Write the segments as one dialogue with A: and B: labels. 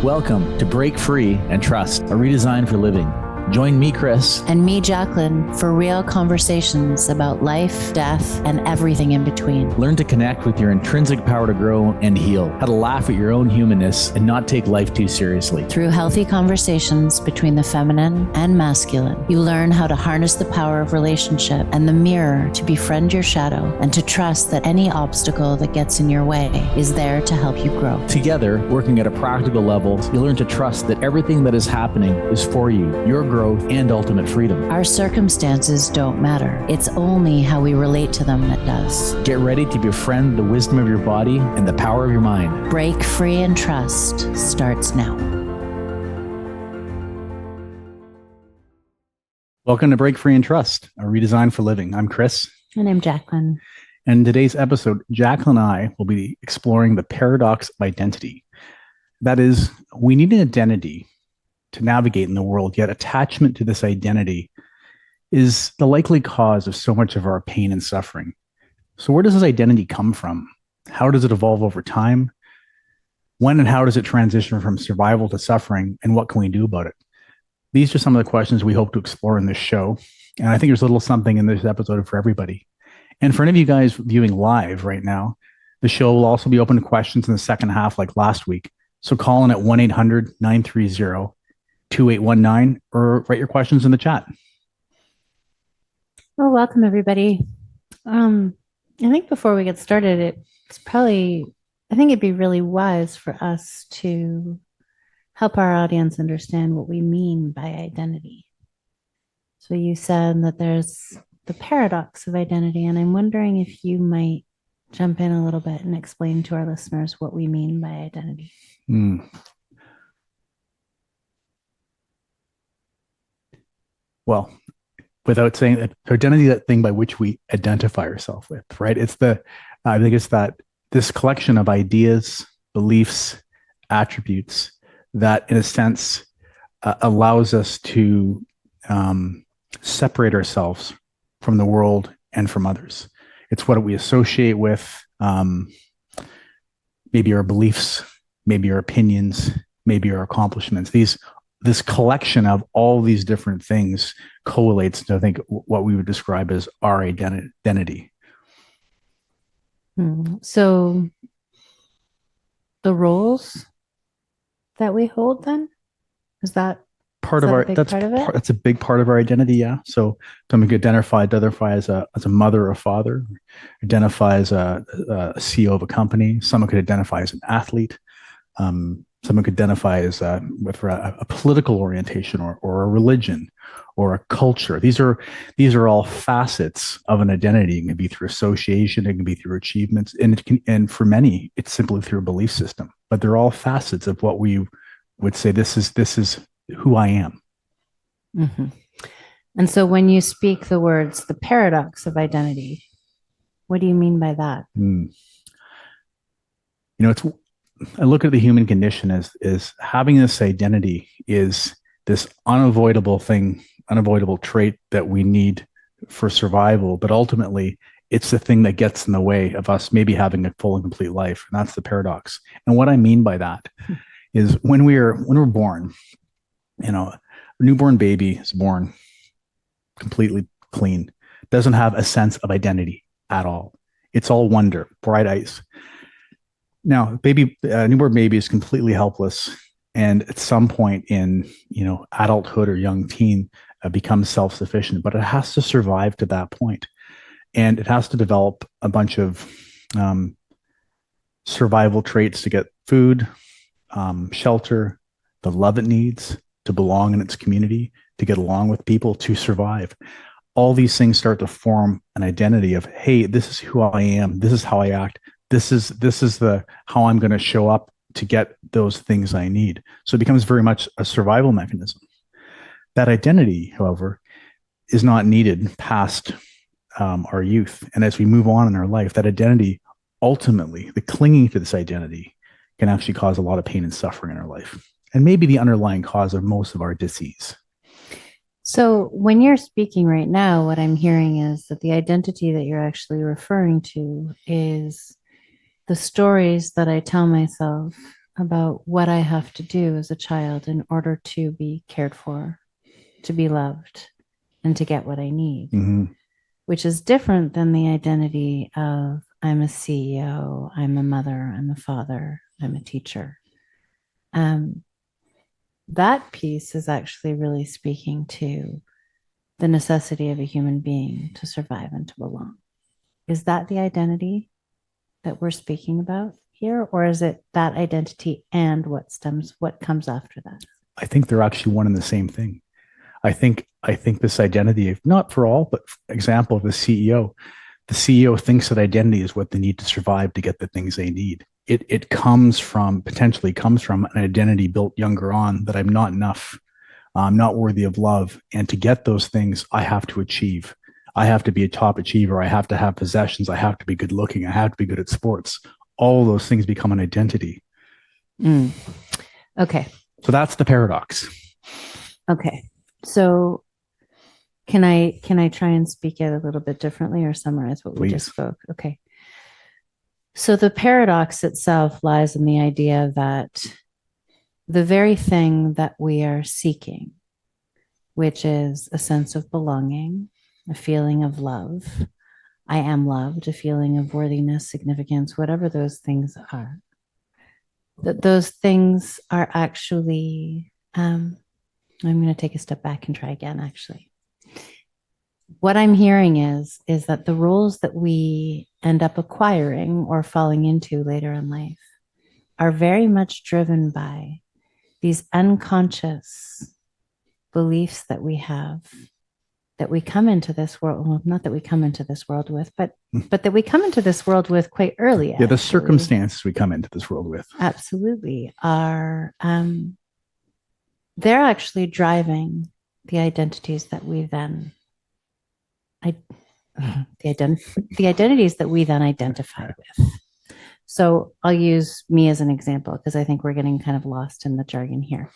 A: Welcome to Break Free and Trust, a redesign for living. Join me, Chris.
B: And me, Jacqueline, for real conversations about life, death, and everything in between.
A: Learn to connect with your intrinsic power to grow and heal, how to laugh at your own humanness and not take life too seriously.
B: Through healthy conversations between the feminine and masculine, you learn how to harness the power of relationship and the mirror to befriend your shadow and to trust that any obstacle that gets in your way is there to help you grow.
A: Together, working at a practical level, you learn to trust that everything that is happening is for you, your growth, and ultimate freedom.
B: Our circumstances don't matter. It's only how we relate to them that does.
A: Get ready to befriend the wisdom of your body and the power of your mind.
B: Break Free and Trust starts now.
A: Welcome to Break Free and Trust, a redesign for living. I'm Chris.
B: And I'm Jacqueline.
A: And in today's episode, Jacqueline and I will be exploring the paradox of identity. That is, we need an identity to navigate in the world, yet attachment to this identity is the likely cause of so much of our pain and suffering. So where does this identity come from? How does it evolve over time? When and how does it transition from survival to suffering? And what can we do about it? These are some of the questions we hope to explore in this show. And I think there's a little something in this episode for everybody. And for any of you guys viewing live right now, the show will also be open to questions in the second half like last week. So call in at 1-800-930-2819 or write your questions in the chat.
C: Well, welcome everybody. I think before we get started, I think it'd be really wise for us to help our audience understand what we mean by identity. So you said that there's the paradox of identity, and I'm wondering if you might jump in a little bit and explain to our listeners what we mean by identity.
A: Well, without saying that, identity, that thing by which we identify ourselves with, right? I think it's that this collection of ideas, beliefs, attributes that, in a sense, allows us to separate ourselves from the world and from others. It's what we associate with, maybe our beliefs, maybe our opinions, maybe our accomplishments. This collection of all these different things collates to, I think, what we would describe as our identity.
C: So the roles that we hold, then, is that
A: part of our? That's a big part of our identity. Yeah. So someone could identify as a mother or father, identify as a CEO of a company. Someone could identify as an athlete. Someone could identify as with a political orientation or a religion or a culture. These are all facets of an identity. It can be through association, it can be through achievements, and for many, it's simply through a belief system. But they're all facets of what we would say this is who I am.
C: Mm-hmm. And so, when you speak the words "the paradox of identity," what do you mean by that?
A: I look at the human condition as having this identity is this unavoidable trait that we need for survival, but ultimately it's the thing that gets in the way of us maybe having a full and complete life. And that's the paradox. And what I mean by that is when we're born, a newborn baby is born completely clean, doesn't have a sense of identity at all. It's all wonder, bright eyes. Now, newborn baby is completely helpless, and at some point in adulthood or young teen becomes self-sufficient. But it has to survive to that point, and it has to develop a bunch of survival traits to get food, shelter, the love it needs to belong in its community, to get along with people, to survive. All these things start to form an identity of, hey, this is who I am. This is how I act. This is how I'm going to show up to get those things I need. So it becomes very much a survival mechanism. That identity, however, is not needed past our youth. And as we move on in our life, that identity, ultimately, the clinging to this identity can actually cause a lot of pain and suffering in our life, and maybe the underlying cause of most of our disease.
C: So when you're speaking right now, what I'm hearing is that the identity that you're actually referring to is the stories that I tell myself about what I have to do as a child in order to be cared for, to be loved, and to get what I need, which is different than the identity of I'm a CEO, I'm a mother, I'm a father, I'm a teacher. That piece is actually really speaking to the necessity of a human being to survive and to belong. Is that the identity that we're speaking about here? Or is it that identity and what comes after that?
A: I think they're actually one and the same thing. I think this identity, not for all, but for example, the CEO thinks that identity is what they need to survive to get the things they need. It potentially comes from an identity built younger on that I'm not enough, I'm not worthy of love. And to get those things, I have to achieve. I have to be a top achiever. I have to have possessions. I have to be good looking. I have to be good at sports. All those things become an identity.
C: Okay.
A: So that's the paradox.
C: Okay. So can I try and speak it a little bit differently or summarize what we just spoke? Okay. So the paradox itself lies in the idea that the very thing that we are seeking, which is a sense of belonging, a feeling of love, I am loved, a feeling of worthiness, significance, whatever those things are, that those things are actually, I'm going to take a step back and try again, actually. What I'm hearing is that the roles that we end up acquiring or falling into later in life are very much driven by these unconscious beliefs that we have, that we come into this world, well, not that we come into this world with, but that we come into this world with quite early.
A: Yeah, the circumstances we come into this world with.
C: Absolutely. Are, they're actually driving the identities that we then the identities that we then identify with. So I'll use me as an example because I think we're getting kind of lost in the jargon here.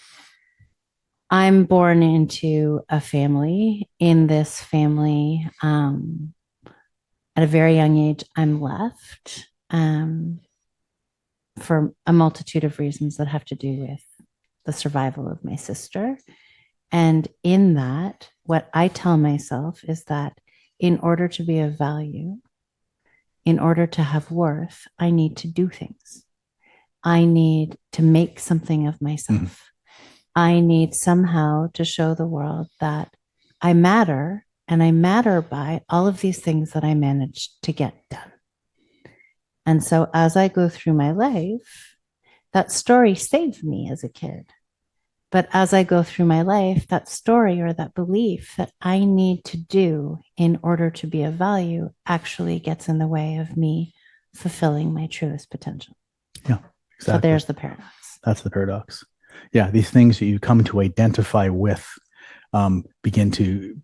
C: I'm born into a family. In this family, at a very young age, I'm left for a multitude of reasons that have to do with the survival of my sister. And in that, what I tell myself is that in order to be of value, in order to have worth, I need to do things. I need to make something of myself. I need somehow to show the world that I matter, and I matter by all of these things that I managed to get done. And so as I go through my life, that story saved me as a kid. But as I go through my life, that story or that belief that I need to do in order to be of value actually gets in the way of me fulfilling my truest potential.
A: Yeah, exactly.
C: So there's the paradox.
A: That's the paradox. Yeah, these things that you come to identify with begin to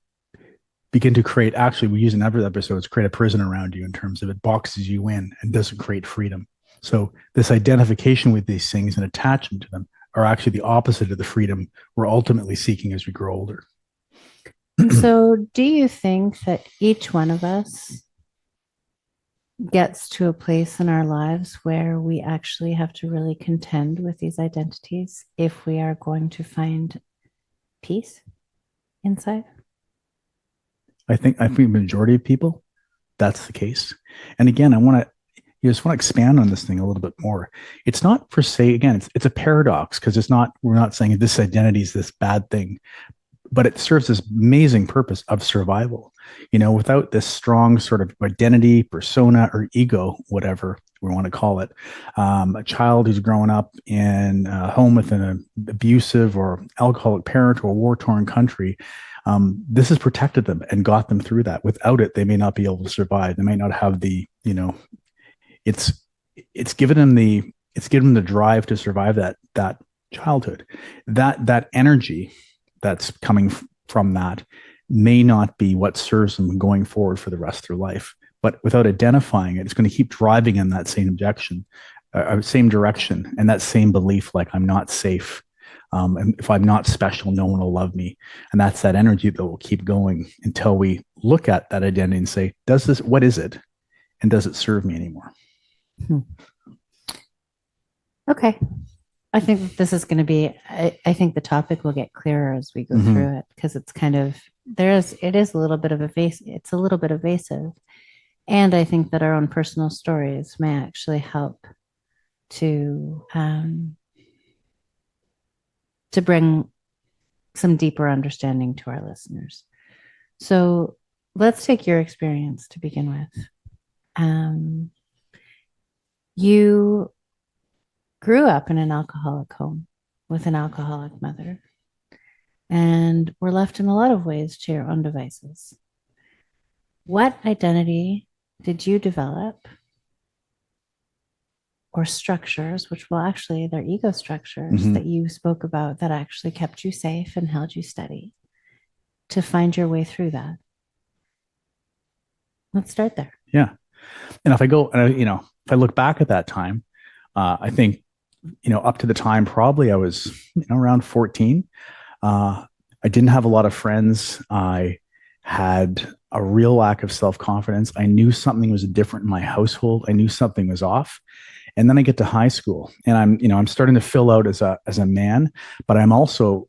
A: create, actually, we use in other episodes, create a prison around you in terms of it boxes you in and doesn't create freedom. So this identification with these things and attachment to them are actually the opposite of the freedom we're ultimately seeking as we grow older.
C: So do you think that each one of us gets to a place in our lives where we actually have to really contend with these identities if we are going to find peace inside?
A: I think the majority of people, that's the case. And again, you just want to expand on this thing a little bit more. It's not per se, again, it's a paradox because we're not saying this identity is this bad thing, but it serves this amazing purpose of survival. Without this strong sort of identity, persona, or ego, whatever we want to call it, a child who's grown up in a home with an abusive or alcoholic parent or a war-torn country, this has protected them and got them through that. Without it, they may not be able to survive. They might not have the, it's given them the drive to survive that childhood. That energy that's coming from that may not be what serves them going forward for the rest of their life. But without identifying it, it's going to keep driving in that same same direction, and that same belief, like I'm not safe. And if I'm not special, no one will love me. And that's that energy that will keep going until we look at that identity and say, what is it? And does it serve me anymore?
C: Okay. I think this is going to be, I think the topic will get clearer as we go through it, because it's kind of, it is a little bit of it's a little bit evasive. And I think that our own personal stories may actually help to bring some deeper understanding to our listeners. So let's take your experience to begin with. You grew up in an alcoholic home with an alcoholic mother and were left in a lot of ways to your own devices. What identity did you develop, or structures, which they're ego structures that you spoke about that actually kept you safe and held you steady to find your way through that? Let's start there.
A: Yeah. And if I look back at that time, I think, up to the time, probably I was, around 14. I didn't have a lot of friends. I had a real lack of self-confidence. I knew something was different in my household. I knew something was off. And then I get to high school and I'm starting to fill out as a man, but I also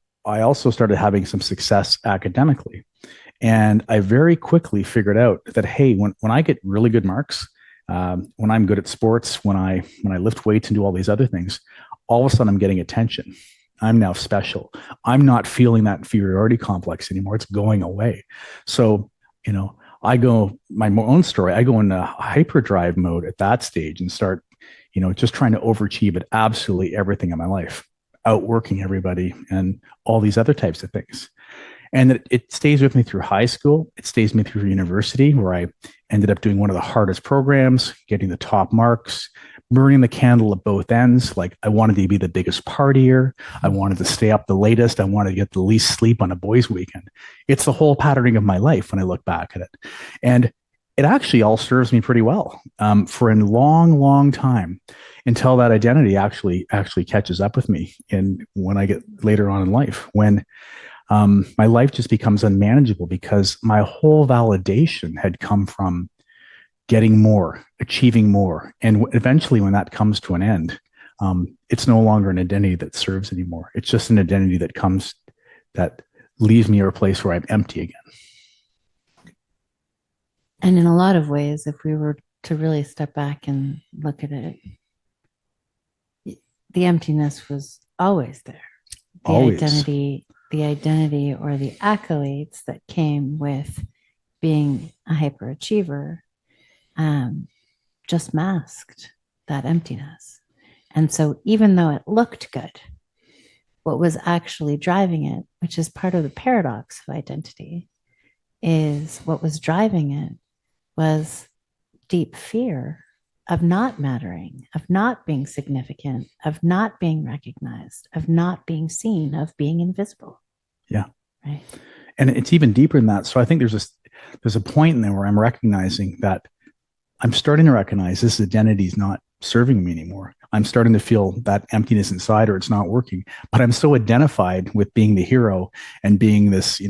A: started having some success academically. And I very quickly figured out that, hey, when I get really good marks, when I'm good at sports, when I lift weights and do all these other things, all of a sudden I'm getting attention. I'm now special. I'm not feeling that inferiority complex anymore. It's going away. So, I go my own story. I go into hyperdrive mode at that stage and start, just trying to overachieve at absolutely everything in my life, outworking everybody and all these other types of things. And it stays with me through high school. It stays with me through university, where I ended up doing one of the hardest programs, getting the top marks, burning the candle at both ends. Like, I wanted to be the biggest partier. I wanted to stay up the latest. I wanted to get the least sleep on a boys' weekend. It's the whole patterning of my life when I look back at it. And it actually all serves me pretty well for a long, long time, until that identity actually catches up with me. And when I get later on in life, when my life just becomes unmanageable, because my whole validation had come from getting more, achieving more. And eventually, when that comes to an end, it's no longer an identity that serves anymore. It's just an identity that leaves me at a place where I'm empty again.
C: And in a lot of ways, if we were to really step back and look at it, the emptiness was always there.
A: Always.
C: The identity or the accolades that came with being a hyperachiever just masked that emptiness. And so even though it looked good, what was actually driving it, which is part of the paradox of identity, is what was driving it was deep fear of not mattering, of not being significant, of not being recognized, of not being seen, of being invisible.
A: Yeah.
C: Right.
A: And it's even deeper than that. So I think there's a point in there where I'm recognizing that I'm starting to recognize this identity is not serving me anymore. I'm starting to feel that emptiness inside, or it's not working. But I'm so identified with being the hero and being this,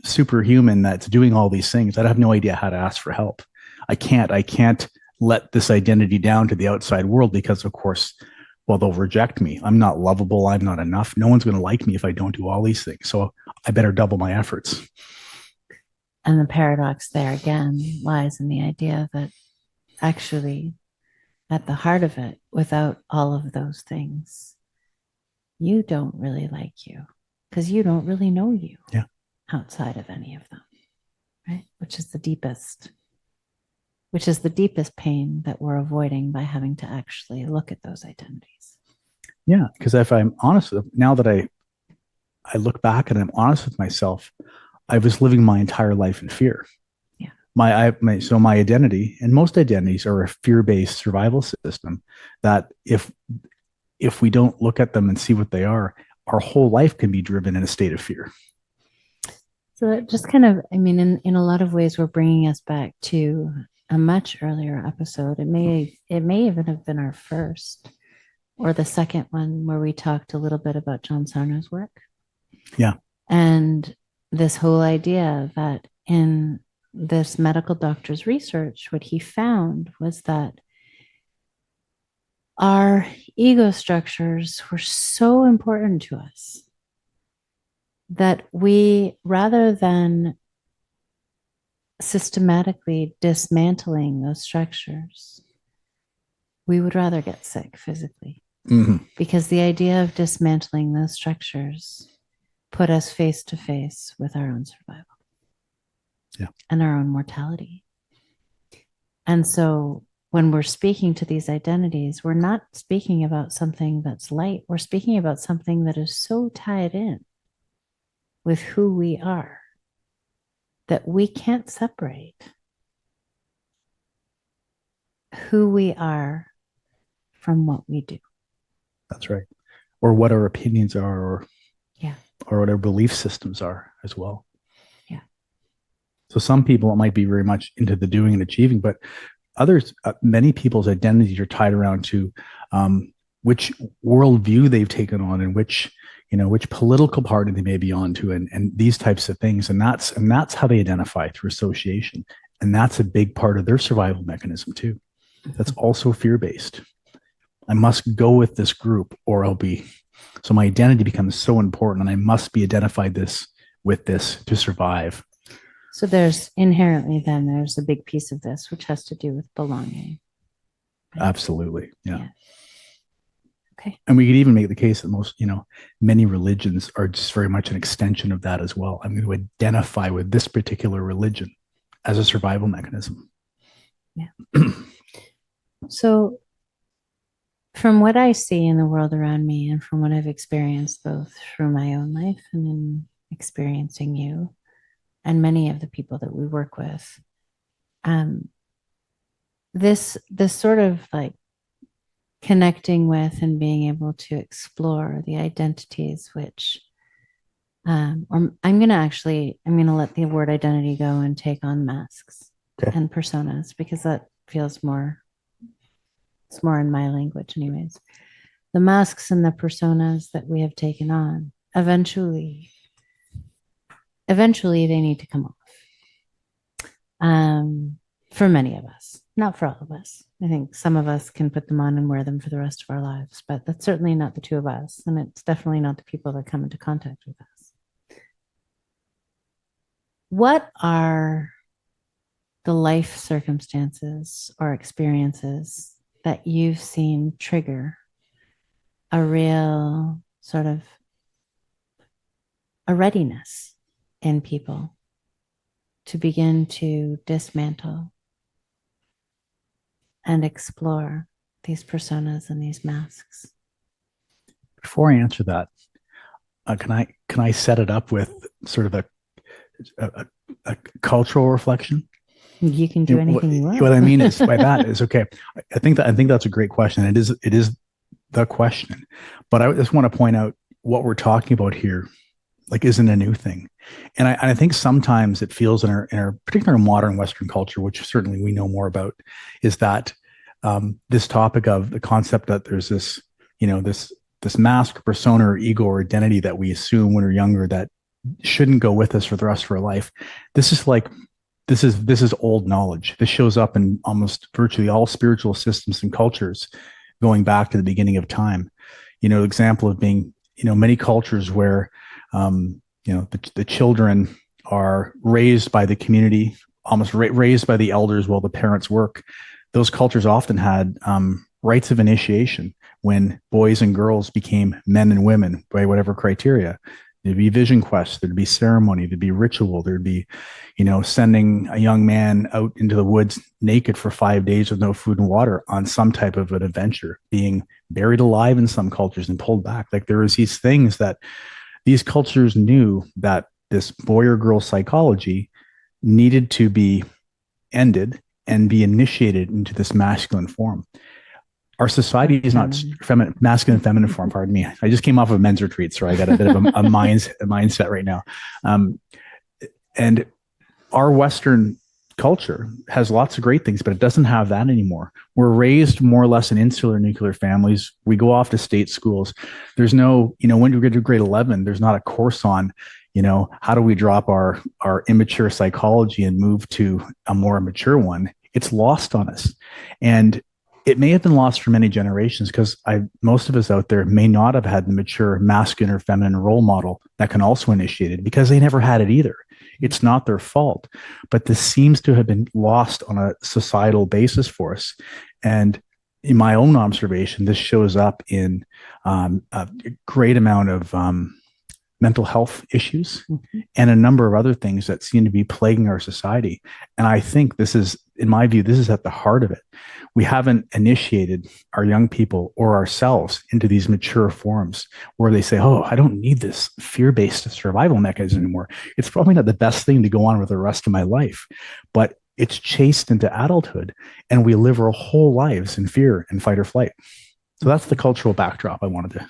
A: superhuman that's doing all these things that I have no idea how to ask for help. I can't let this identity down to the outside world, because, of course, well, they'll reject me. I'm not lovable. I'm not enough. No one's going to like me if I don't do all these things. So I better double my efforts.
C: And the paradox there again lies in the idea that actually, at the heart of it, without all of those things, you don't really like you, because you don't really know you outside of any of them, right? Which is the deepest pain that we're avoiding by having to actually look at those identities.
A: Yeah, because if I'm honest, now that I look back and I'm honest with myself, I was living my entire life in fear.
C: Yeah.
A: My identity, and most identities, are a fear-based survival system that if we don't look at them and see what they are, our whole life can be driven in a state of fear.
C: So it just kind of, in a lot of ways, we're bringing us back to a much earlier episode. It may even have been our first or the second one, where we talked a little bit about John Sarno's work.
A: Yeah.
C: And this whole idea that in this medical doctor's research, what he found was that our ego structures were so important to us that we, rather than systematically dismantling those structures, we would rather get sick physically.
A: Mm-hmm.
C: Because the idea of dismantling those structures put us face to face with our own survival, and our own mortality. And so when we're speaking to these identities, we're not speaking about something that's light. We're speaking about something that is so tied in with who we are that we can't separate who we are from what we do.
A: That's right. Or what our opinions are, or what our belief systems are as well.
C: Yeah.
A: So some people, it might be very much into the doing and achieving, but others, many people's identities are tied around to which worldview they've taken on, and which political party they may be on to, and these types of things. And that's how they identify, through association. And that's a big part of their survival mechanism too. That's also fear-based. I must go with this group or I'll be. So my identity becomes so important, and I must be identified with this to survive.
C: So there's inherently there's a big piece of this which has to do with belonging.
A: Right? Absolutely. Yeah.
C: Okay.
A: And we could even make the case that many religions are just very much an extension of that as well. I'm going to identify with this particular religion as a survival mechanism.
C: Yeah. So from what I see in the world around me, and from what I've experienced both through my own life and in experiencing you and many of the people that we work with, this sort of like connecting with and being able to explore the identities which, or I'm going to let the word identity go and take on masks and personas, because that feels more, it's more in my language anyways. The masks and the personas that we have taken on, eventually they need to come off. For many of us, not for all of us. I think some of us can put them on and wear them for the rest of our lives, but that's certainly not the two of us. And it's definitely not the people that come into contact with us. What are the life circumstances or experiences that you've seen trigger a real sort of a readiness in people to begin to dismantle and explore these personas and these masks?
A: Before I answer that, can I set it up with sort of a cultural reflection?
C: You can do anything you want.
A: What I mean is by that is, okay, I think that's a great question. It is the question, but I just want to point out what we're talking about here, like, isn't a new thing. And I think sometimes it feels in our particular modern Western culture, which certainly we know more about, is that this topic of the concept that there's this, this mask, persona, or ego, or identity that we assume when we're younger that shouldn't go with us for the rest of our life. This is old knowledge. This shows up in almost virtually all spiritual systems and cultures going back to the beginning of time. Example of being, many cultures where, the children are raised by the community, almost raised by the elders while the parents work. Those cultures often had rites of initiation when boys and girls became men and women by whatever criteria. There'd be vision quests, there'd be ceremony, there'd be ritual, there'd be, sending a young man out into the woods naked for 5 days with no food and water on some type of an adventure, being buried alive in some cultures and pulled back. Like, there was these things that these cultures knew that this boy or girl psychology needed to be ended and be initiated into this masculine form. Our society is not masculine, feminine form. Pardon me. I just came off of a men's retreat, so I got a bit of a mindset right now. And our Western culture has lots of great things, but it doesn't have that anymore. We're raised more or less in insular nuclear families. We go off to state schools. There's no, when you get to grade 11, there's not a course on, how do we drop our immature psychology and move to a more mature one? It's lost on us. And it may have been lost for many generations because most of us out there may not have had the mature masculine or feminine role model that can also initiate it because they never had it either. It's not their fault, but this seems to have been lost on a societal basis for us. And in my own observation, this shows up in a great amount of mental health issues and a number of other things that seem to be plaguing our society. And I think this is, in my view, this is at the heart of it. We haven't initiated our young people or ourselves into these mature forms where they say, oh, I don't need this fear-based survival mechanism anymore. It's probably not the best thing to go on with the rest of my life, but it's chased into adulthood and we live our whole lives in fear and fight or flight. So that's the cultural backdrop I wanted to.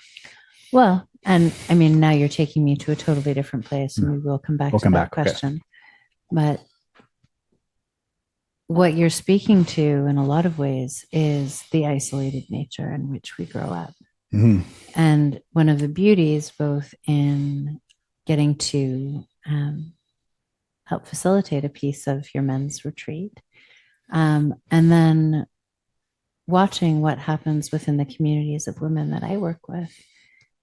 C: Well, and I mean, now you're taking me to a totally different place, and we will come back to that question. Okay. But what you're speaking to in a lot of ways is the isolated nature in which we grow up. Mm-hmm. And one of the beauties, both in getting to help facilitate a piece of your men's retreat, and then watching what happens within the communities of women that I work with,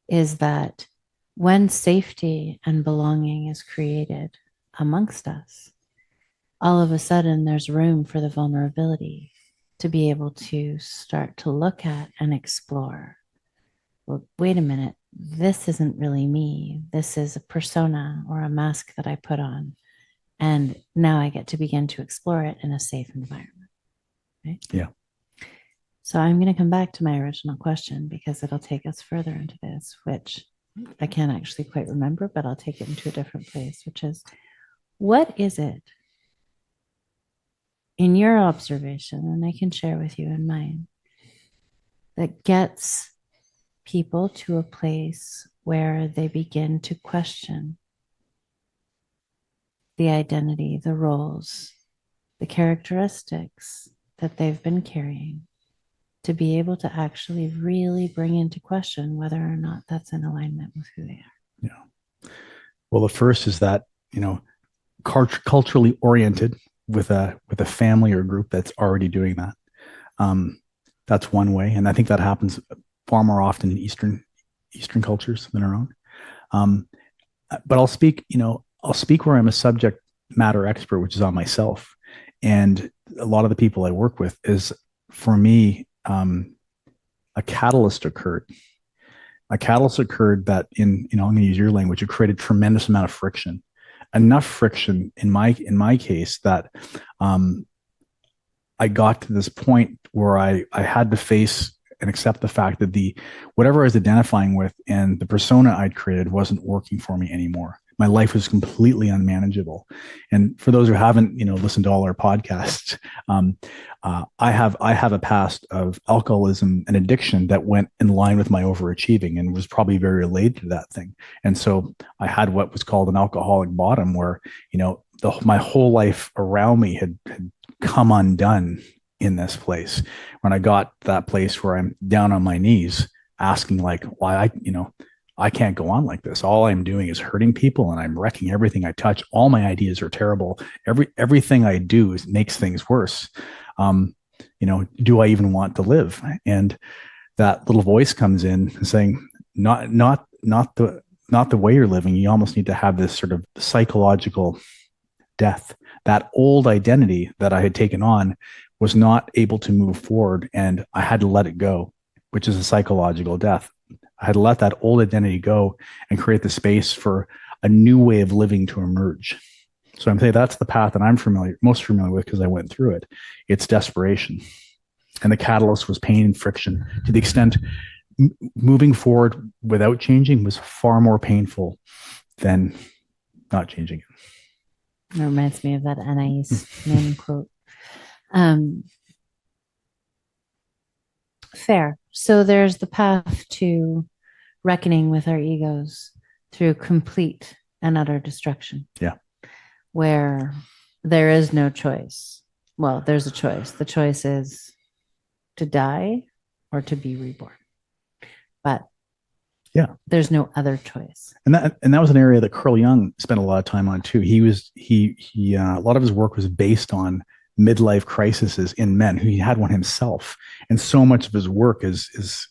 C: is that when safety and belonging is created amongst us, all of a sudden there's room for the vulnerability to be able to start to look at and explore. Well, wait a minute, this isn't really me. This is a persona or a mask that I put on. And now I get to begin to explore it in a safe environment. Right?
A: Yeah.
C: So I'm going to come back to my original question because it'll take us further into this, which I can't actually quite remember, but I'll take it into a different place, which is, what is it in your observation, and I can share with you in mine, that gets people to a place where they begin to question the identity, the roles, the characteristics that they've been carrying, to be able to actually really bring into question whether or not that's in alignment with who they are?
A: Yeah. Well, the first is that, culturally oriented with a family or group that's already doing that. That's one way. And I think that happens far more often in Eastern cultures than our own. But I'll speak where I'm a subject matter expert, which is on myself. And a lot of the people I work with is, for me, a catalyst occurred. A catalyst occurred that I'm going to use your language, it created a tremendous amount of friction. Enough friction in my case that I got to this point where I had to face and accept the fact that whatever I was identifying with and the persona I'd created wasn't working for me anymore. My life was completely unmanageable. And for those who haven't, listened to all our podcasts, I have a past of alcoholism and addiction that went in line with my overachieving and was probably very related to that thing. And so I had what was called an alcoholic bottom, where, my whole life around me had come undone in this place. When I got to that place where I'm down on my knees asking, like, why I can't go on like this. All I'm doing is hurting people and I'm wrecking everything I touch. All my ideas are terrible. Everything I do makes things worse. Do I even want to live? And that little voice comes in saying, not the way you're living. You almost need to have this sort of psychological death. That old identity that I had taken on was not able to move forward, and I had to let it go, which is a psychological death. I had to let that old identity go and create the space for a new way of living to emerge. So I'm saying that's the path that I'm most familiar with because I went through it. It's desperation. And the catalyst was pain and friction, to the extent moving forward without changing was far more painful than not changing it.
C: It reminds me of that Anais Nin quote. Fair. So there's the path to reckoning with our egos through complete and utter destruction.
A: Yeah.
C: Where there is no choice. Well, there's a choice. The choice is to die or to be reborn. But
A: yeah,
C: there's no other choice.
A: And that was an area that Carl Jung spent a lot of time on too. A lot of his work was based on midlife crises in men, who he had one himself. And so much of his work is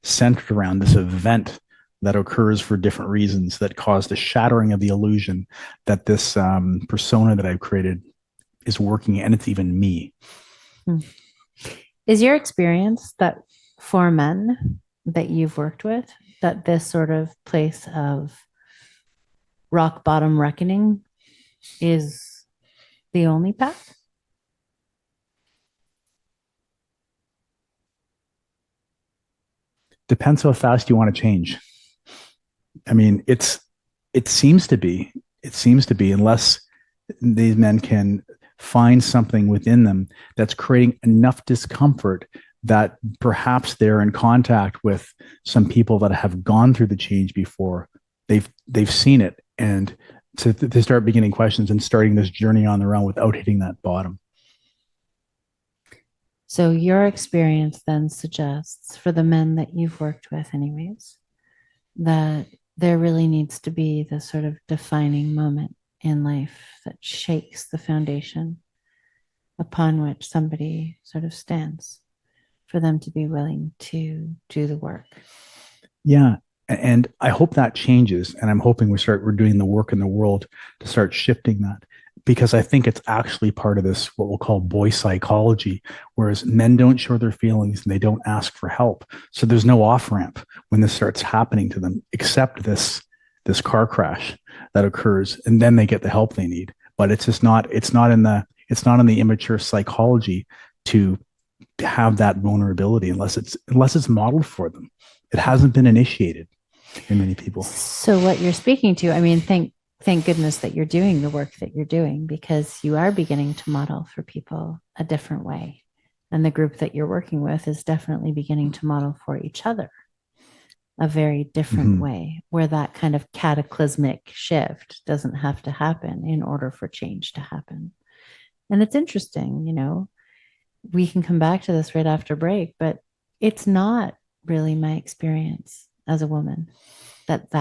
A: centered around this event that occurs for different reasons that caused a shattering of the illusion that this persona that I've created is working, and it's even me.
C: Is your experience that for men that you've worked with, that this sort of place of rock bottom reckoning is the only path?
A: Depends how fast you want to change. I mean, it seems to be, unless these men can find something within them that's creating enough discomfort that perhaps they're in contact with some people that have gone through the change before. They've seen it, and to start beginning questions and starting this journey on their own without hitting that bottom.
C: So your experience then suggests, for the men that you've worked with anyways, that there really needs to be this sort of defining moment in life that shakes the foundation upon which somebody sort of stands for them to be willing to do the work.
A: Yeah. And I hope that changes. And I'm hoping we're doing the work in the world to start shifting that, because I think it's actually part of this, what we'll call boy psychology, whereas men don't show their feelings and they don't ask for help. So there's no off ramp when this starts happening to them, except this car crash that occurs, and then they get the help they need. But it's not in the immature psychology to have that vulnerability unless it's modeled for them. It hasn't been initiated in many people.
C: So what you're speaking to, I mean, thank goodness that you're doing the work that you're doing, because you are beginning to model for people a different way. And the group that you're working with is definitely beginning to model for each other a very different way, where that kind of cataclysmic shift doesn't have to happen in order for change to happen. And it's interesting, we can come back to this right after break, but it's not really my experience as a woman that's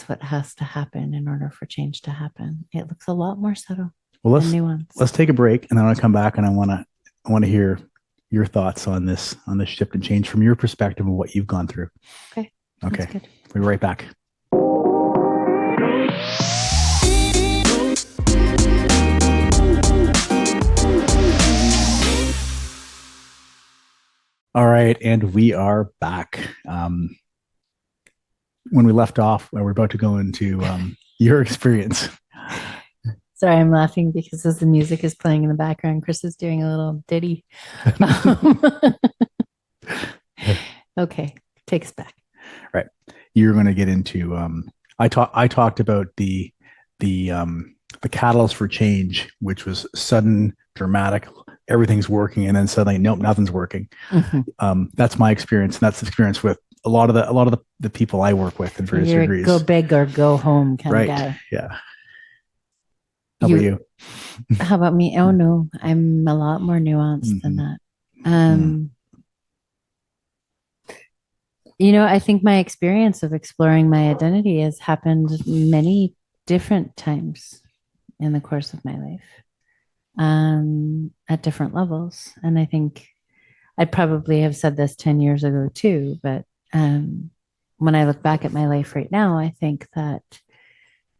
C: what has to happen in order for change to happen. It looks a lot more subtle.
A: Well,
C: and nuanced.
A: Let's take a break, and then I want to come back, and I want to hear your thoughts on this shift and change from your perspective and what you've gone through.
C: Okay.
A: We'll be right back. All right, and we are back. When we left off, we're about to go into your experience.
C: Sorry, I'm laughing because as the music is playing in the background, Chris is doing a little ditty. Okay, take us back.
A: Right, you're going to get into. I talked about the catalyst for change, which was sudden, dramatic. Everything's working, and then suddenly, nope, nothing's working. That's my experience, and that's the experience with a lot of the people I work with in various degrees.
C: Go big or go home kind of guy.
A: Yeah. How about you?
C: How about me? Oh no, I'm a lot more nuanced than that. I think my experience of exploring my identity has happened many different times in the course of my life, at different levels. And I think I'd probably have said this 10 years ago too, but when I look back at my life right now, I think that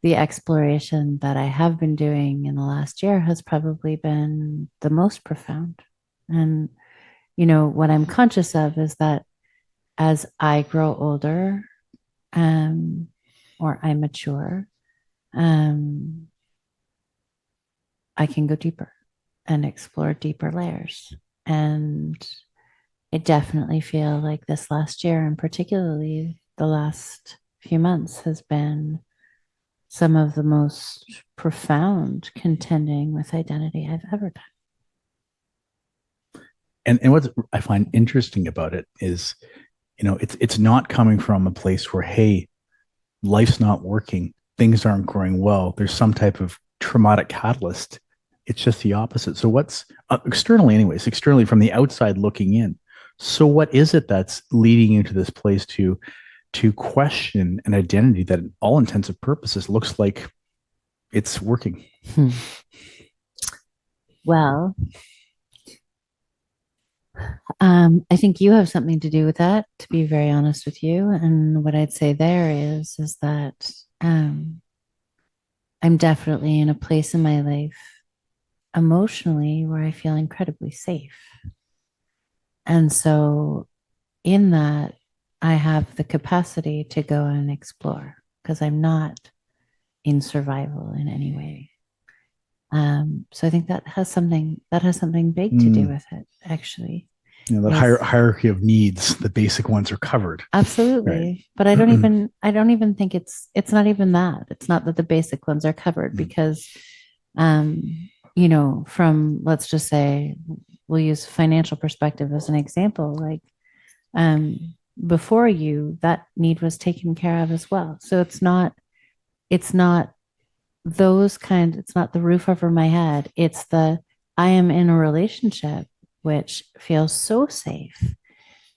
C: the exploration that I have been doing in the last year has probably been the most profound. And, what I'm conscious of is that as I grow older, or I mature, I can go deeper and explore deeper layers. And I definitely feel like this last year, and particularly the last few months, has been some of the most profound contending with identity I've ever done.
A: And what I find interesting about it is, it's not coming from a place where, hey, life's not working, things aren't going well, there's some type of traumatic catalyst. It's just the opposite. So what's externally from the outside looking in? So what is it that's leading you to this place to question an identity that, in all intents and purposes, looks like it's working?
C: Well, I think you have something to do with that, to be very honest with you. And what I'd say there is that I'm definitely in a place in my life emotionally where I feel incredibly safe. And so in that, I have the capacity to go and explore because I'm not in survival in any way. So I think that has something big to do with it, actually.
A: That
C: Is
A: hierarchy of needs, the basic ones are covered.
C: absolutely,
A: Right.
C: but I don't even think it's not even that. It's not that the basic ones are covered because, um, from let's just say we'll use financial perspective as an example, like um, before you, that need was taken care of as well. So it's not it's not the roof over my head. It's I am in a relationship which feels so safe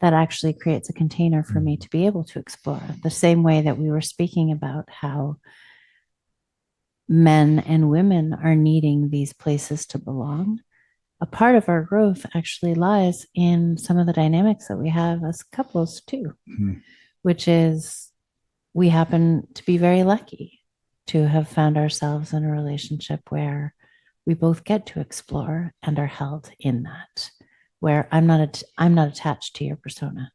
C: that actually creates a container for me to be able to explore. The same way that we were speaking about how men and women are needing these places to belong. A part of our growth actually lies in some of the dynamics that we have as couples too, which is we happen to be very lucky to have found ourselves in a relationship where we both get to explore and are held in that, where I'm not attached to your persona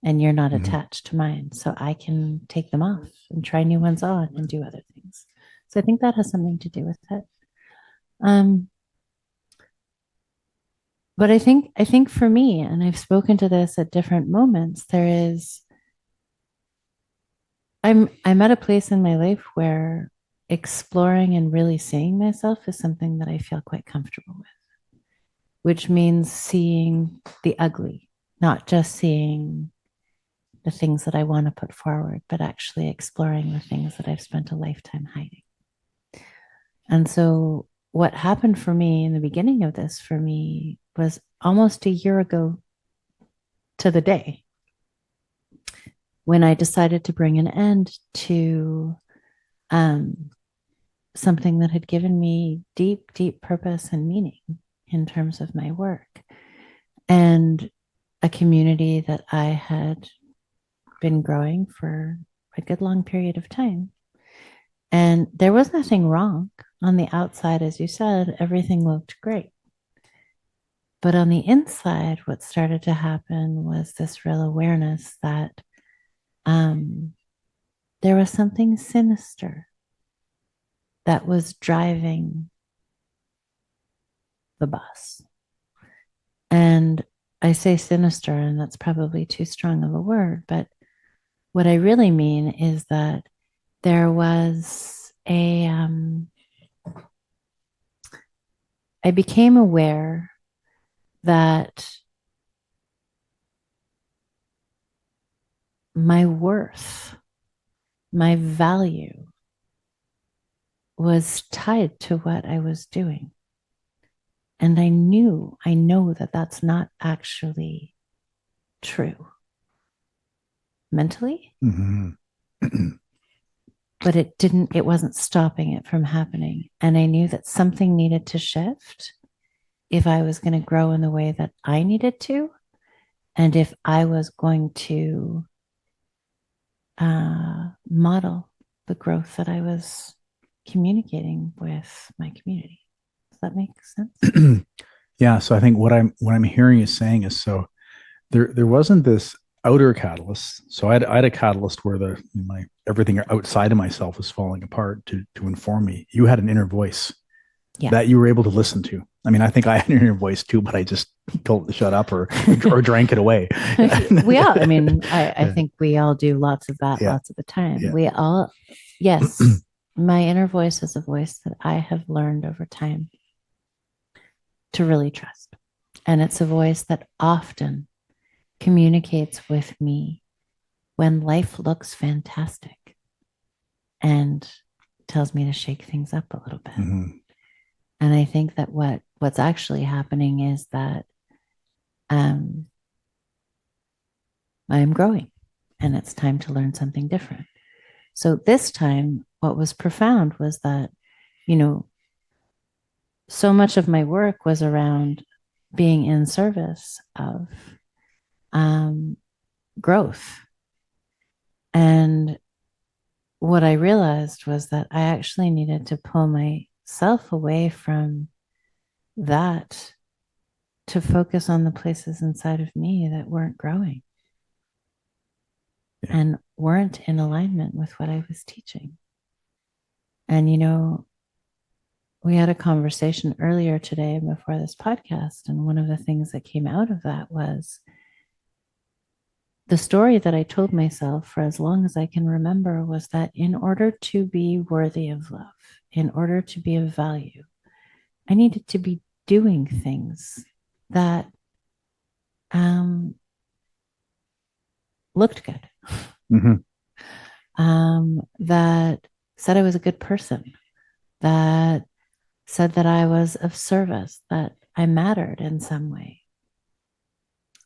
C: and you're not attached to mine, so I can take them off and try new ones on and do other things. So I think that has something to do with it. um but I think for me, and I've spoken to this at different moments, I'm at a place in my life where exploring and really seeing myself is something that I feel quite comfortable with, which means seeing the ugly, not just seeing the things that I want to put forward, but actually exploring the things that I've spent a lifetime hiding. And so, what happened for me in the beginning of this for me was almost a year ago to the day when I decided to bring an end to um, something that had given me deep, deep purpose and meaning in terms of my work and a community that I had been growing for a good long period of time. And there was nothing wrong on the outside, as you said, everything looked great. But on the inside, what started to happen was this real awareness that um, there was something sinister that was driving the bus. And I say sinister, and that's probably too strong of a word, but what I really mean is that there was I became aware that my worth, my value was tied to what I was doing. And I know that that's not actually true mentally, but it wasn't stopping it from happening. And I knew that something needed to shift if I was going to grow in the way that I needed to, and if I was going to model the growth that I was communicating with my community. Does that make sense?
A: Yeah. So I think what I'm hearing you saying is, so there wasn't this outer catalyst. So I had a catalyst where my everything outside of myself was falling apart to inform me. You had an inner voice that you were able to listen to. I mean, I think I had an inner voice too, but I just told it to shut up or drank it away.
C: I mean, I think we all do lots of that, lots of the time. We all, yes, my inner voice is a voice that I have learned over time to really trust. And it's a voice that often communicates with me when life looks fantastic and tells me to shake things up a little bit. And I think that what's actually happening is that I am growing and it's time to learn something different. So this time, what was profound was that, so much of my work was around being in service of growth. And what I realized was that I actually needed to pull myself away from that to focus on the places inside of me that weren't growing and weren't in alignment with what I was teaching. And, we had a conversation earlier today before this podcast. And one of the things that came out of that was the story that I told myself for as long as I can remember was that in order to be worthy of love, in order to be of value, I needed to be doing things that looked good, that said I was a good person, that said that I was of service, that I mattered in some way.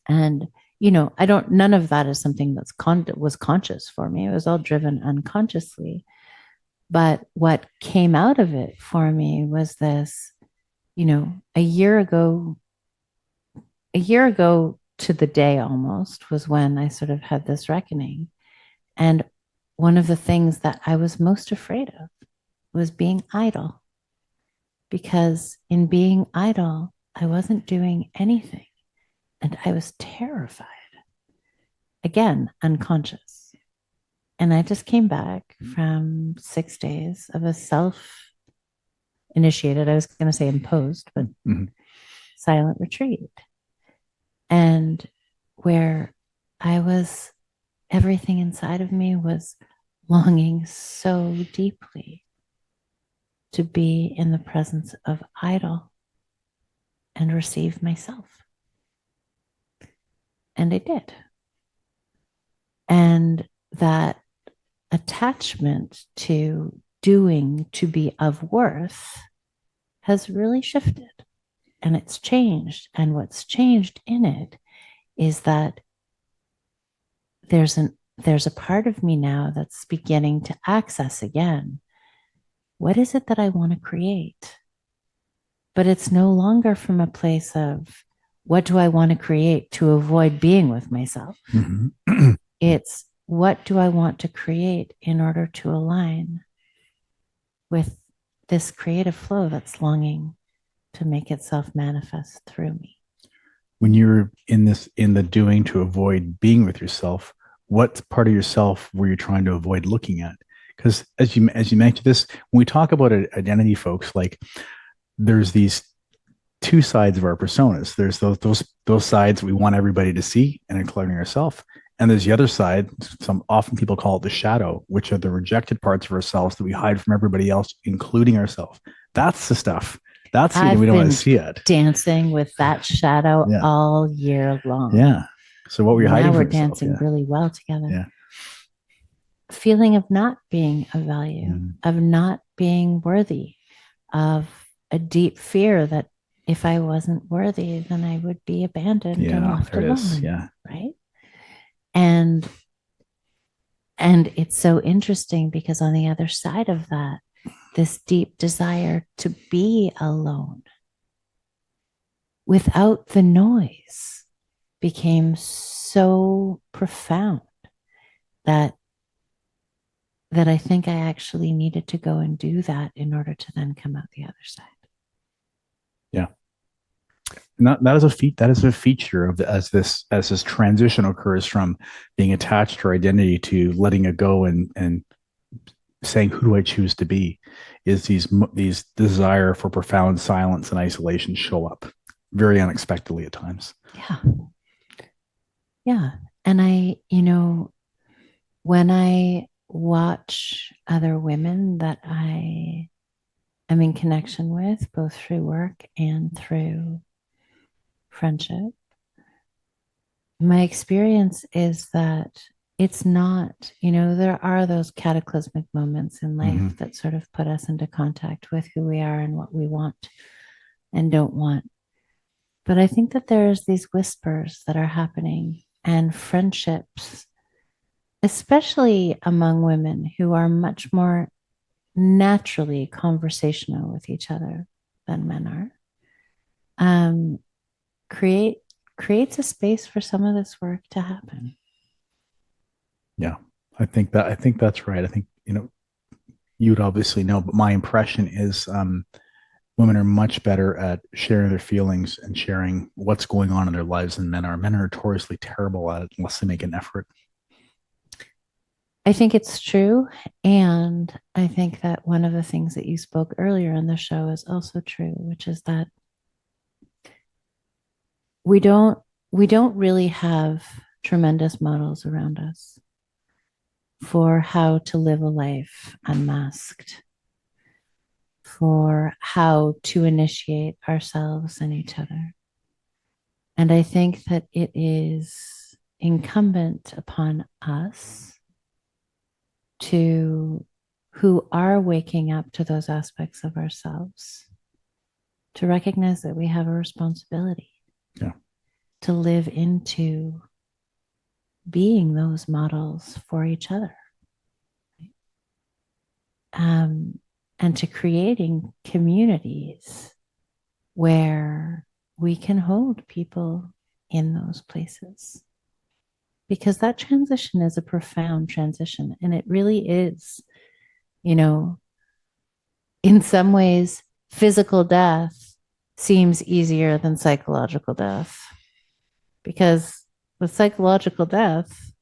C: And, none of that is something that's was conscious for me. It was all driven unconsciously. But what came out of it for me was this, a year ago to the day almost was when I sort of had this reckoning. And one of the things that I was most afraid of was being idle. Because in being idle, I wasn't doing anything. And I was terrified. Again, unconscious. And I just came back from 6 days of a self-initiated, I was going to say imposed, but silent retreat. And where everything inside of me was longing so deeply to be in the presence of idol and receive myself. And I did. And that attachment to doing to be of worth has really shifted and it's changed. And what's changed in it is that there's a part of me now that's beginning to access again. What is it that I want to create? But it's no longer from a place of what do I want to create to avoid being with myself? It's what do I want to create in order to align with this creative flow that's longing to make itself manifest through me.
A: When you're in the doing to avoid being with yourself, what part of yourself were you trying to avoid looking at? Because as you mentioned this, when we talk about identity, folks, like there's these two sides of our personas. There's those sides we want everybody to see, and including ourselves. And there's the other side. Often people call it the shadow, which are the rejected parts of ourselves that we hide from everybody else, including ourselves. That's the stuff. That's the we don't want to see it.
C: Dancing with that shadow all year long.
A: Yeah. So what were you hiding from?
C: Now we're dancing really well together.
A: Yeah.
C: Feeling of not being of value, of not being worthy, of a deep fear that if I wasn't worthy, then I would be abandoned and left alone.
A: Yeah.
C: Right. And it's so interesting because on the other side of that, this deep desire to be alone without the noise became so profound that I think I actually needed to go and do that in order to then come out the other side.
A: Yeah. That is a feature of as this transition occurs from being attached to our identity to letting it go and saying, who do I choose to be? Is these desire for profound silence and isolation show up very unexpectedly at times.
C: Yeah. And when I watch other women that I am in connection with, both through work and through friendship, my experience is that it's not, there are those cataclysmic moments in life that sort of put us into contact with who we are and what we want and don't want. But I think that there's these whispers that are happening, and friendships, especially among women who are much more naturally conversational with each other, than men are, creates a space for some of this work to happen.
A: Yeah, I think that's right. I think, you'd obviously know, but my impression is women are much better at sharing their feelings and sharing what's going on in their lives than men are. Men are notoriously terrible at it unless they make an effort.
C: I think it's true. And I think that one of the things that you spoke earlier in the show is also true, which is that we don't really have tremendous models around us for how to live a life unmasked, for how to initiate ourselves and each other. And I think that it is incumbent upon us who are waking up to those aspects of ourselves to recognize that we have a responsibility to live into being those models for each other. And to creating communities where we can hold people in those places. Because that transition is a profound transition. And it really is, in some ways, physical death seems easier than psychological death. Because with psychological death,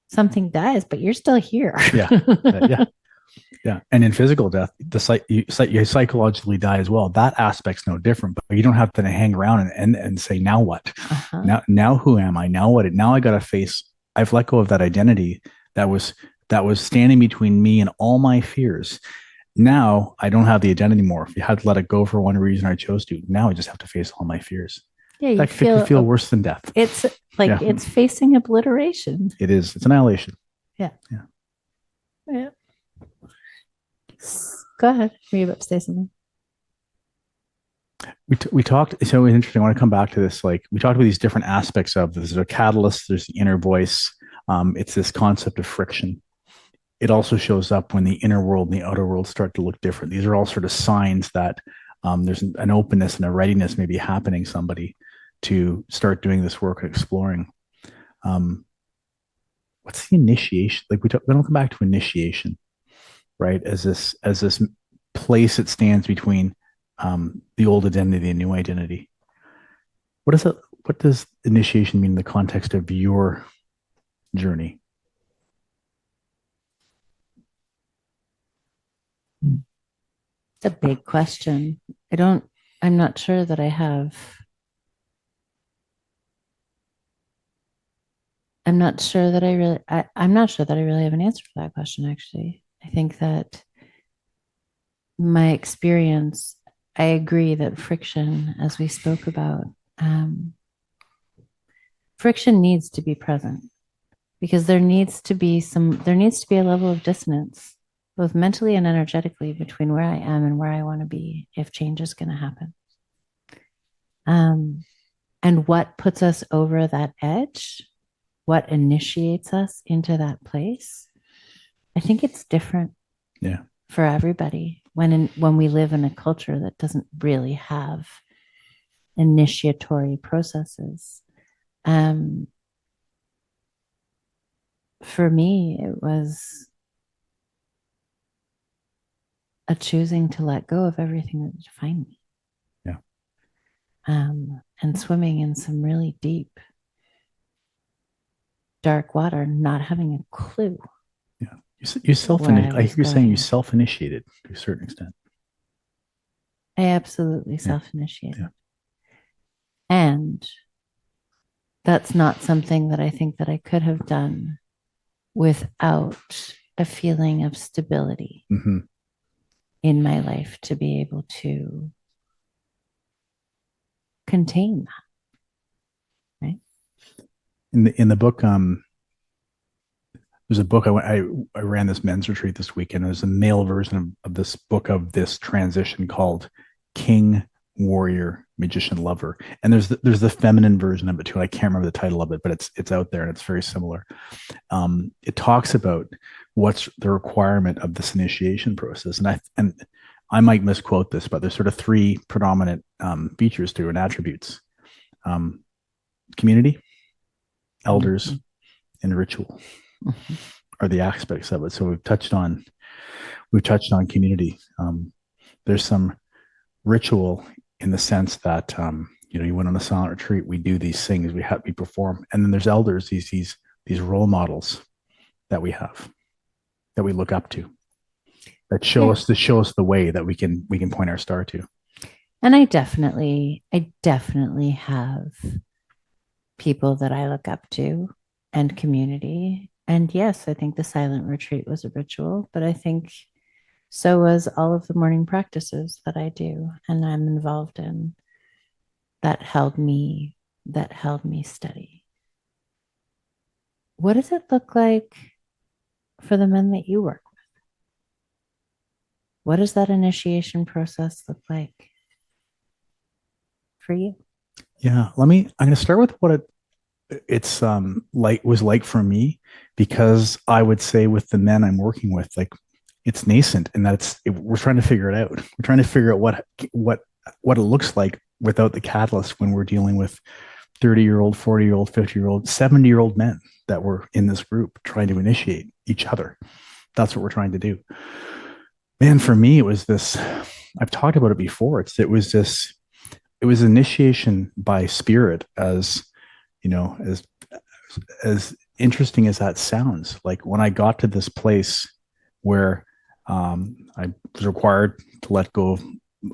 C: something dies, but you're still here.
A: Yeah. And in physical death, you psychologically die as well. That aspect's no different, but you don't have to hang around and say, now what? Now who am I? Now what? Now I got to face, I've let go of that identity that was standing between me and all my fears. Now I don't have the identity anymore. If you had to let it go for one reason I chose to, now I just have to face all my fears.
C: Yeah,
A: that could feel worse than death.
C: It's like it's facing obliteration.
A: It is. It's annihilation.
C: Yeah. Go ahead. Were you about to say something?
A: We talked. So it's interesting. I want to come back to this. Like, we talked about these different aspects of this. There's a catalyst. There's the inner voice. It's this concept of friction. It also shows up when the inner world and the outer world start to look different. These are all sort of signs that there's an openness and a readiness maybe happening somebody to start doing this work and exploring. What's the initiation? Like, we don't come back to initiation, right? As this place that stands between the old identity and the new identity. What does initiation mean in the context of your journey?
C: It's a big question. I'm not sure that I have. I'm not sure that I really have an answer for that question, actually. I think that my experience, I agree that friction, as we spoke about, friction needs to be present because there needs to be a level of dissonance, both mentally and energetically, between where I am and where I want to be if change is going to happen. And what puts us over that edge, what initiates us into that place, I think it's different for everybody when we live in a culture that doesn't really have initiatory processes. For me, it was a choosing to let go of everything that defined me. And swimming in some really deep, dark water, not having a clue.
A: Yeah. I hear you saying you self-initiated to a certain extent.
C: I absolutely self-initiated. Yeah. And that's not something that I think that I could have done without a feeling of stability in my life to be able to contain that. Right?
A: In the book, there's a book I ran this men's retreat this weekend. There's a male version of this book of this transition called King, Warrior, Magician, Lover, and there's the feminine version of it too. I can't remember the title of it, but it's out there and it's very similar. It talks about what's the requirement of this initiation process, and I might misquote this, but there's sort of three predominant features to it and attributes: community, elders, and ritual are the aspects of it. So we've touched on community. There's some ritual in the sense that you went on a silent retreat. We do these things. We perform, and then there's elders. These role models that we have, that we look up to, that show us the way that we can point our star to.
C: And I definitely have people that I look up to and community. And yes, I think the silent retreat was a ritual, but I think so was all of the morning practices that I do and I'm involved in, that held me steady. What does it look like for the men that you work with? What does that initiation process look like for you?
A: Yeah, I'm going to start with what it's was like for me, because I would say with the men I'm working with, like, it's nascent, and we're trying to figure it out. We're trying to figure out what it looks like without the catalyst, when we're dealing with 30-year-old, 40-year-old, 50-year-old, 70-year-old men that were in this group trying to initiate each other. That's what we're trying to do. Man, for me, it was this, I've talked about it before. It was initiation by spirit, as interesting as that sounds. Like, when I got to this place where I was required to let go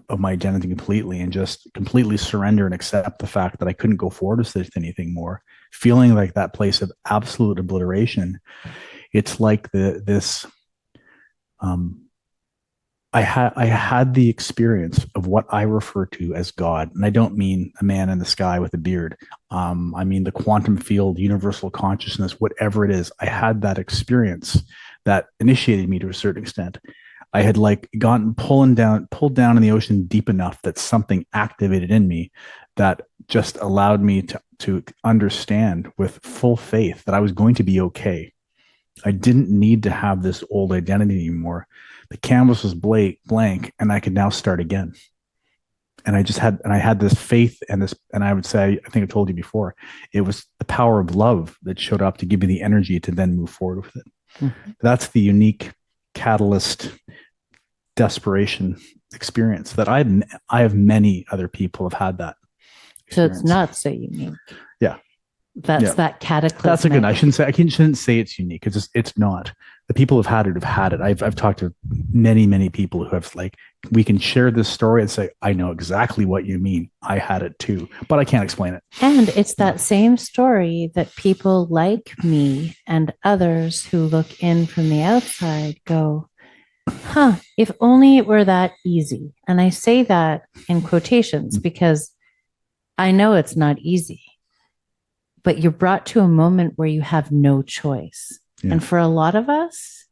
A: of my identity completely and just completely surrender and accept the fact that I couldn't go forward with anything more, feeling like that place of absolute obliteration. It's like I had the experience of what I refer to as God. And I don't mean a man in the sky with a beard. I mean the quantum field, universal consciousness, whatever it is. I had that experience that initiated me to a certain extent. I had gotten pulled down in the ocean deep enough that something activated in me that just allowed me to understand with full faith that I was going to be okay. I didn't need to have this old identity anymore. The canvas was blank, and I could now start again. And I had this faith and I would say, I think I told you before, it was the power of love that showed up to give me the energy to then move forward with it. Mm-hmm. That's the unique catalyst desperation experience that I have. Many other people have had that experience.
C: So it's not so unique.
A: Yeah.
C: That cataclysm.
A: That's a good. I shouldn't say it's unique. It's not. The people who've had it. I've talked to many people who have, we can share this story and say, I know exactly what you mean. I had it too, but I can't explain it.
C: And it's that same story that people like me and others who look in from the outside go, if only it were that easy. And I say that in quotations because I know it's not easy. But you're brought to a moment where you have no choice. Yeah. And for a lot of us,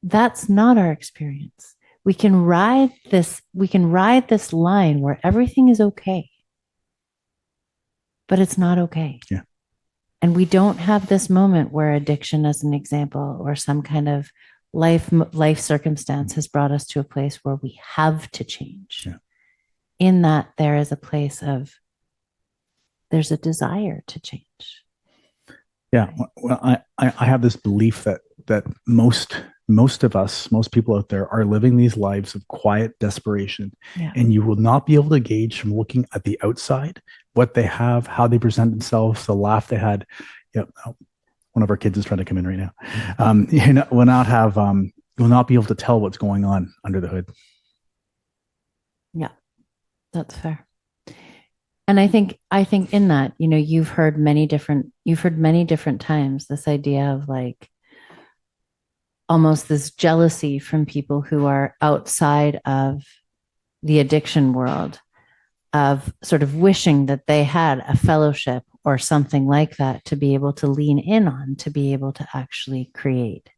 C: that's not our experience. We can ride this line where everything is okay, but it's not okay.
A: Yeah.
C: And we don't have this moment where addiction, as an example, or some kind of life circumstance has brought us to a place where we have to change.
A: Yeah.
C: In that, there is a place of, there's a desire to change.
A: Yeah. Well, I have this belief that most of us, most people out there, are living these lives of quiet desperation. Yeah. And you will not be able to gauge from looking at the outside what they have, how they present themselves, the laugh they had. One of our kids is trying to come in right now. Will not be able to tell what's going on under the hood.
C: Yeah, that's fair. And I think in that, you've heard many different times this idea of almost this jealousy from people who are outside of the addiction world, of sort of wishing that they had a fellowship or something like that to be able to lean in on, to be able to actually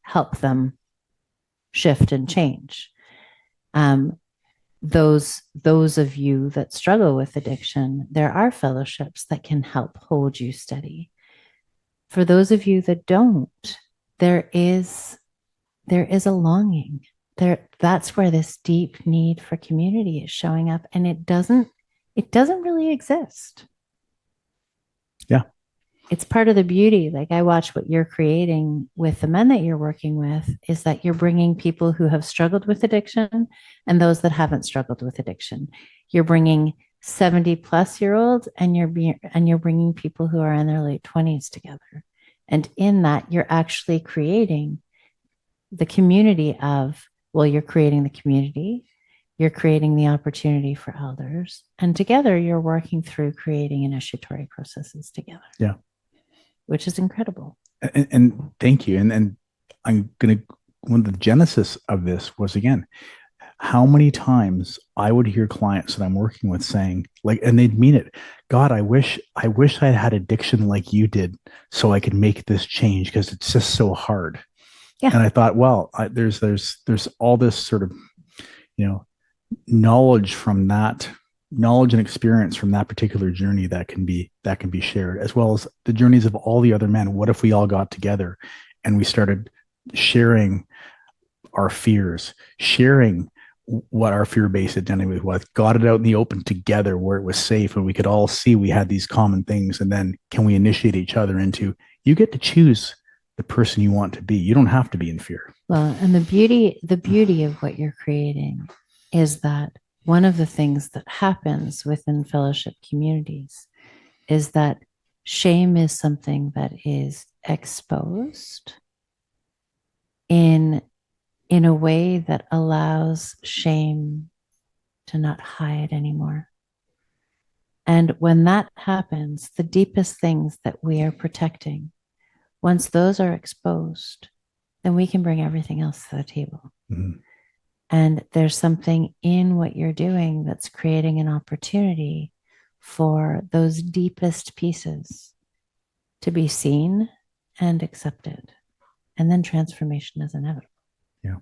C: help them shift and change. Those of you that struggle with addiction, there are fellowships that can help hold you steady. For those of you that don't, there is a longing that's where this deep need for community is showing up, and it doesn't really exist.
A: Yeah.
C: It's part of the beauty. Like, I watch what you're creating with the men that you're working with, is that you're bringing people who have struggled with addiction and those that haven't struggled with addiction. You're bringing 70-plus-year-olds, and you're bringing people who are in their late 20s together. And in that, you're actually creating the community of, well, you're creating the community, you're creating the opportunity for elders, and together you're working through creating initiatory processes together.
A: Yeah.
C: Which is incredible.
A: And thank you. And I'm going to, one of the genesis of this was, again, how many times I would hear clients that I'm working with saying, like, and they'd mean it, God, I wish I'd had addiction like you did so I could make this change, because it's just so hard.
C: Yeah.
A: And I thought, well, there's all this sort of, knowledge and experience from that particular journey that can be shared, as well as the journeys of all the other men. What if we all got together and we started sharing our fears, sharing what our fear-based identity was, got it out in the open together where it was safe and we could all see we had these common things, and then can we initiate each other into, you get to choose the person you want to be. You don't have to be in fear.
C: Well, and the beauty of what you're creating is that one of the things that happens within fellowship communities is that shame is something that is exposed in a way that allows shame to not hide anymore. And when that happens, the deepest things that we are protecting, once those are exposed, then we can bring everything else to the table.
A: Mm-hmm.
C: And there's something in what you're doing that's creating an opportunity for those deepest pieces to be seen and accepted. And then transformation is inevitable.
A: Yeah.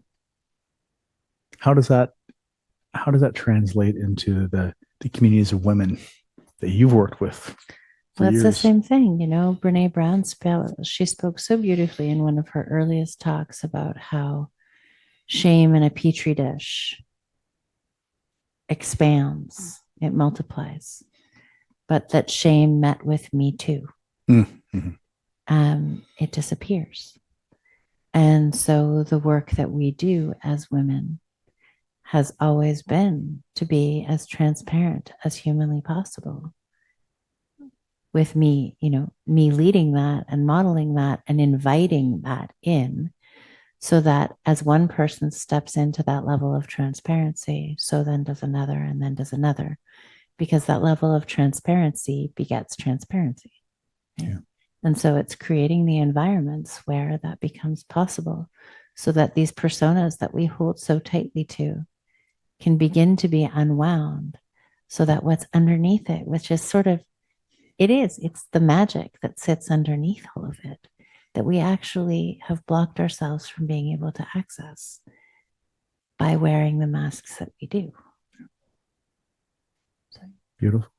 A: How does that translate into the communities of women that you've worked with?
C: That's
A: years?
C: The same thing. Brene Brown, she spoke so beautifully in one of her earliest talks about how shame in a petri dish expands, it multiplies, but that shame met with me too. Mm-hmm. It disappears. And so the work that we do as women has always been to be as transparent as humanly possible. With me, me leading that and modeling that and inviting that in, so that as one person steps into that level of transparency, so then does another, and then does another, because that level of transparency begets transparency. Right? Yeah. And so it's creating the environments where that becomes possible, so that these personas that we hold so tightly to can begin to be unwound, so that what's underneath it, which is sort of, it's the magic that sits underneath all of it, that we actually have blocked ourselves from being able to access by wearing the masks that we do.
A: So. Beautiful.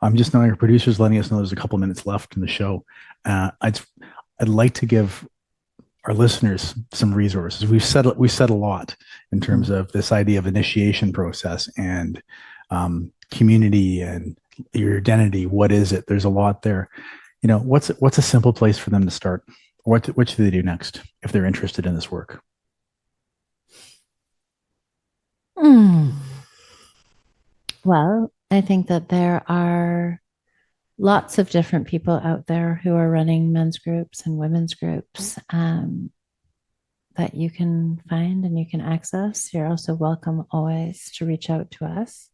A: I'm just knowing our producers letting us know there's a couple minutes left in the show. I'd like to give our listeners some resources. We've said a lot in terms of this idea of initiation process and community and your identity. What is it? There's a lot there. What's a simple place for them to start? What should they do next if they're interested in this work?
C: Well, I think that there are lots of different people out there who are running men's groups and women's groups that you can find and you can access. You're also welcome always to reach out to us.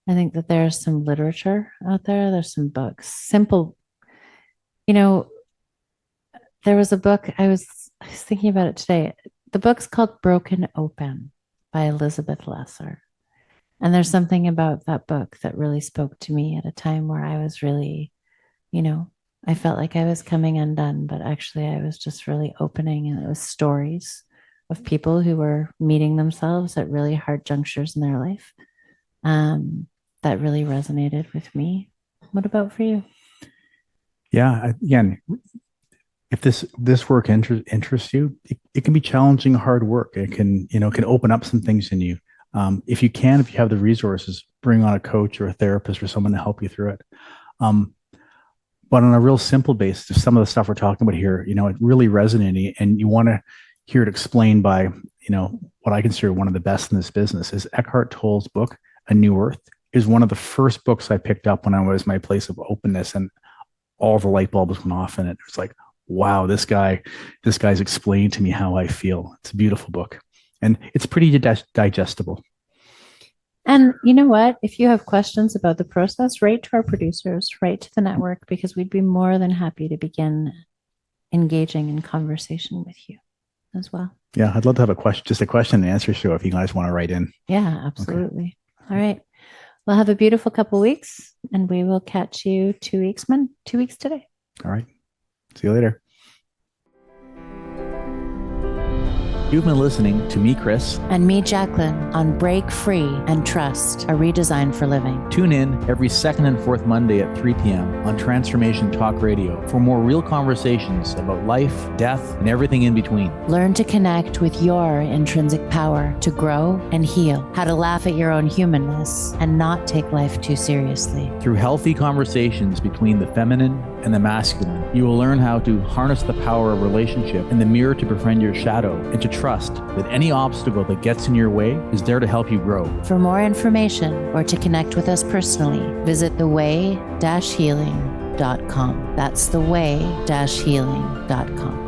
C: I think that there's some literature out there. There's some books, simple, there was a book, I was thinking about it today. The book's called Broken Open by Elizabeth Lesser. And there's something about that book that really spoke to me at a time where I was really, I felt like I was coming undone, but actually I was just really opening, and it was stories of people who were meeting themselves at really hard junctures in their life. That really resonated with me. What about for you?
A: Yeah, again, if this work interests you, it can be challenging, hard work. It can open up some things in you. If you have the resources, bring on a coach or a therapist or someone to help you through it. But on a real simple basis, if some of the stuff we're talking about here, it really resonating, and you want to hear it explained by, what I consider one of the best in this business, is Eckhart Tolle's book, A New Earth, is one of the first books I picked up when I was my place of openness, and all the light bulbs went off in it. It's like, wow, this guy's explained to me how I feel. It's a beautiful book, and it's pretty digestible.
C: And you know what? If you have questions about the process, write to our producers, write to the network, because we'd be more than happy to begin engaging in conversation with you as well.
A: Yeah, I'd love to have just a question and answer show if you guys want to write in.
C: Yeah, absolutely. Okay. All right. Well, have a beautiful couple weeks, and we will catch you 2 weeks today.
A: All right. See you later. You've been listening to me, Chris.
B: And me, Jacqueline, on Break Free and Trust, a redesign for living.
A: Tune in every second and fourth Monday at 3 p.m. on Transformation Talk Radio for more real conversations about life, death, and everything in between.
B: Learn to connect with your intrinsic power to grow and heal, how to laugh at your own humanness and not take life too seriously.
A: Through healthy conversations between the feminine and the masculine, you will learn how to harness the power of relationship and the mirror to befriend your shadow, and to trust that any obstacle that gets in your way is there to help you grow.
B: For more information or to connect with us personally, visit theway-healing.com. That's theway-healing.com.